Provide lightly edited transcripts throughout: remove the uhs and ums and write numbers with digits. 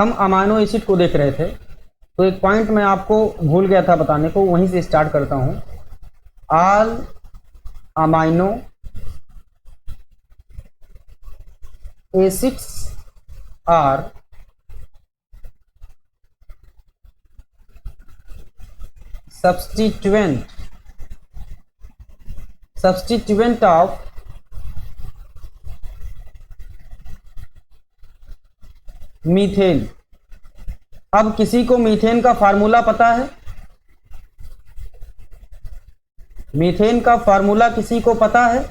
हम amino acid को देख रहे थे, तो एक पॉइंट मैं आपको भूल गया था बताने को, वहीं से स्टार्ट करता हूं। All amino acids are substituent of methane. अब किसी को मीथेन का फार्मूला पता है? मीथेन का फार्मूला किसी को पता है?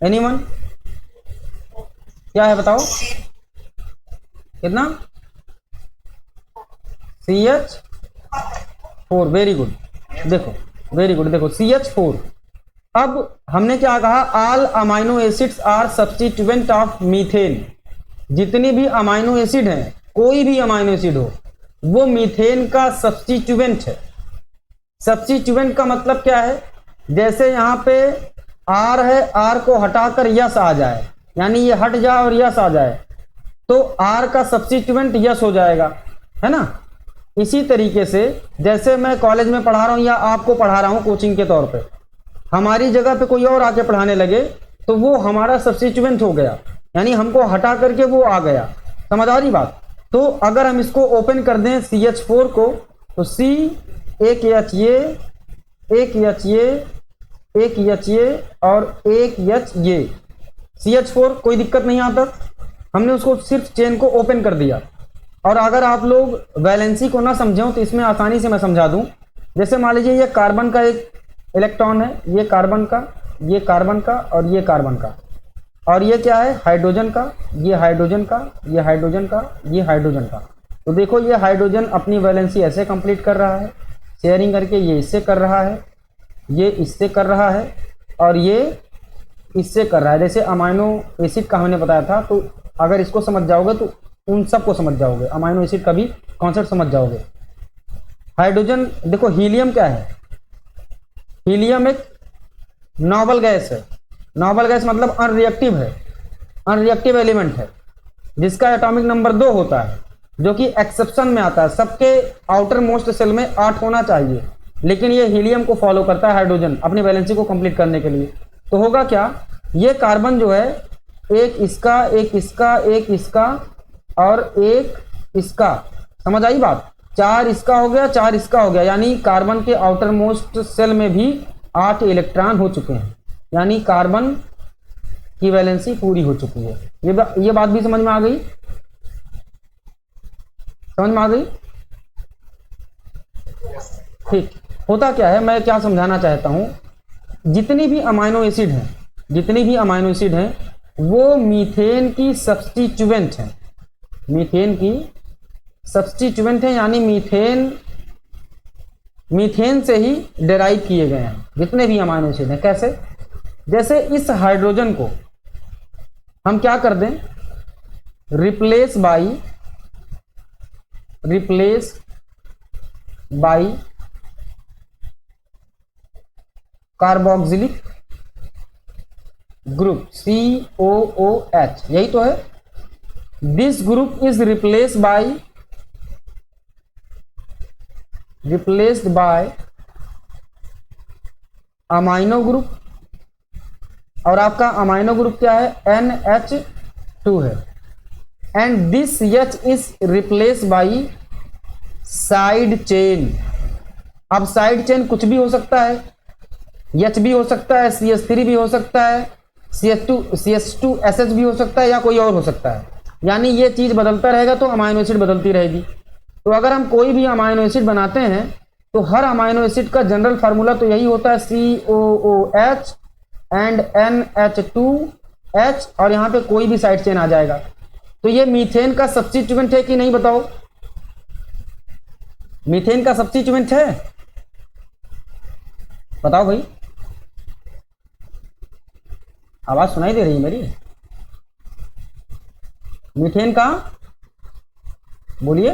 एनीवन? क्या है बताओ? कितना? CH4। वेरी गुड, देखो वेरी गुड, देखो CH4। अब हमने क्या कहा? All amino acids are substituent of methane. जितनी भी अमाइनो एसिड हैं, कोई भी अमाइनो एसिड हो, वो मीथेन का सब्स्टिट्यूएंट है। सब्स्टिट्यूएंट का मतलब क्या है? जैसे यहां पे आर है, आर को हटाकर यस आ जाए, यानी ये हट जाए और यस आ जाए, तो आर का सब्स्टिट्यूएंट यस हो जाएगा, है ना। इसी तरीके से जैसे मैं कॉलेज में पढ़ा रहा हूं या आपको पढ़ा रहा हूं कोचिंग के तौर पे, हमारी जगह पे कोई और आके पढ़ाने लगे तो वो हमारा सब्स्टिट्यूएंट हो गया, यानी हमको हटा करके वो आ गया। समझ आ रही बात? तो अगर हम इसको ओपन कर दें CH4 को, तो C एक H ये, एक H ये, एक H ये और एक H ये, CH4। कोई दिक्कत नहीं आता, हमने उसको सिर्फ चेन को ओपन कर दिया। और अगर आप लोग वैलेंसी को ना समझें तो इसमें आसानी से मैं समझा दूं। जैसे मान लीजिए ये कार्बन का एक इलेक्ट्रॉन है, ये कार्बन का, ये कार्बन का और ये कार्बन का, और ये क्या है? हाइड्रोजन का, ये हाइड्रोजन का, ये हाइड्रोजन का, ये हाइड्रोजन का। तो देखो ये हाइड्रोजन अपनी वैलेंसी ऐसे कंप्लीट कर रहा है, शेयरिंग करके, ये इससे कर रहा है, ये इससे कर रहा है और ये इससे कर रहा है। जैसे अमाइनो एसिड का हमने बताया था, तो अगर इसको समझ जाओगे तो उन सब को समझ जाओगे, अमाइनो एसिड का भी कॉन्सेप्ट समझ जाओगे। हाइड्रोजन, देखो हीलियम क्या है? हीलियम एक नोबल गैस है। नोबल गैस मतलब अनरिएक्टिव है, अनरिएक्टिव एलिमेंट है, जिसका एटॉमिक नंबर 2 होता है, जो कि एक्सेप्शन में आता है। सबके आउटर मोस्ट सेल में 8 होना चाहिए, लेकिन ये हीलियम को फॉलो करता है, हाइड्रोजन, अपनी वैलेंसी को कंप्लीट करने के लिए। तो होगा क्या? ये कार्बन जो है, एक इसका, एक इसका, एक इसका और एक इसका। समझ आई बात? 4 इसका हो गया, 4 इसका हो गया, यानी कार्बन के आउटर मोस्ट सेल में भी 8 इलेक्ट्रॉन हो चुके हैं, यानी कार्बन की वैलेंसी पूरी हो चुकी है। ये बात भी समझ में आ गई? समझ में आ गई? ठीक। होता क्या है, मैं क्या समझाना चाहता हूं, जितनी भी अमाइनो एसिड हैं, जितनी भी अमाइनो एसिड हैं, वो मीथेन की सब्स्टिट्यूएंट हैं, मीथेन की सब्स्टिट्यूएंट है, यानी मीथेन से ही डेराइव किए गए हैं जितने भी अमाइनो एसिड हैं। कैसे? जैसे इस हाइड्रोजन को हम क्या कर दें? Replace by carboxylic group COOH, यही तो है। This group is replaced by amino group, और आपका अमाइनो ग्रुप क्या है? NH2 है। And this H is replace by side chain. अब साइड चेन कुछ भी हो सकता है, H भी हो सकता है, CH3 भी हो सकता है, CH2SH भी हो सकता है, या कोई और हो सकता है। यानी ये चीज बदलता रहेगा तो अमाइनो एसिड बदलती रहेगी। तो अगर हम कोई भी अमाइनो एसिड बनाते हैं तो हर अमाइनो एसिड का जनरल फार्मूला तो यही होता है, COOH एंड NH2H, और यहाँ पे कोई भी साइड चेन आ जाएगा। तो ये मीथेन का सब्स्टिट्यूएंट है कि नहीं बताओ? मीथेन का सब्स्टिट्यूएंट है, बताओ भाई। आवाज सुनाई दे रही है मेरी? मीथेन का बोलिए।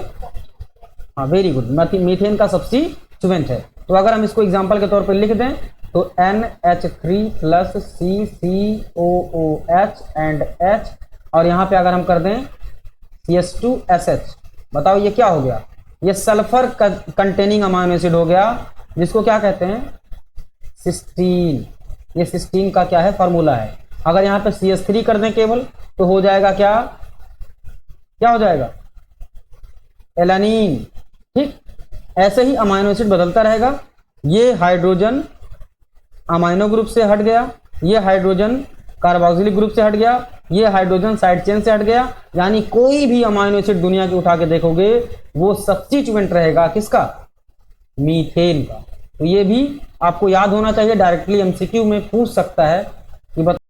हाँ, वेरी गुड, मीथेन का सब्स्टिट्यूएंट है। तो अगर हम इसको एग्जांपल के तौर पर लिख दें तो NH3 plus CCOOH and H, और यहाँ पे अगर हम कर दें CH2SH। बताओ ये क्या हो गया? ये सल्फर कंटेनिंग अमाइनो एसिड हो गया, जिसको क्या कहते हैं? सिस्टीन। ये सिस्टीन का क्या है? फॉर्मूला है। अगर यहाँ पे CH3 कर दें केवल तो हो जाएगा क्या? क्या हो जाएगा? एलानीन। ठीक, ऐसे ही अमाइनो एसिड बदलता रहेगा। ये हाइड्रोजन अमाइनो ग्रुप से हट गया, ये हाइड्रोजन कार्बोक्सिलिक ग्रुप से हट गया, ये हाइड्रोजन साइड चेन से हट गया। यानी कोई भी अमाइनो एसिड दुनिया की उठा के देखोगे वो सब्स्टिट्यूएंट रहेगा किसका? मीथेन का। तो ये भी आपको याद होना चाहिए, डायरेक्टली MCQ में पूछ सकता है कि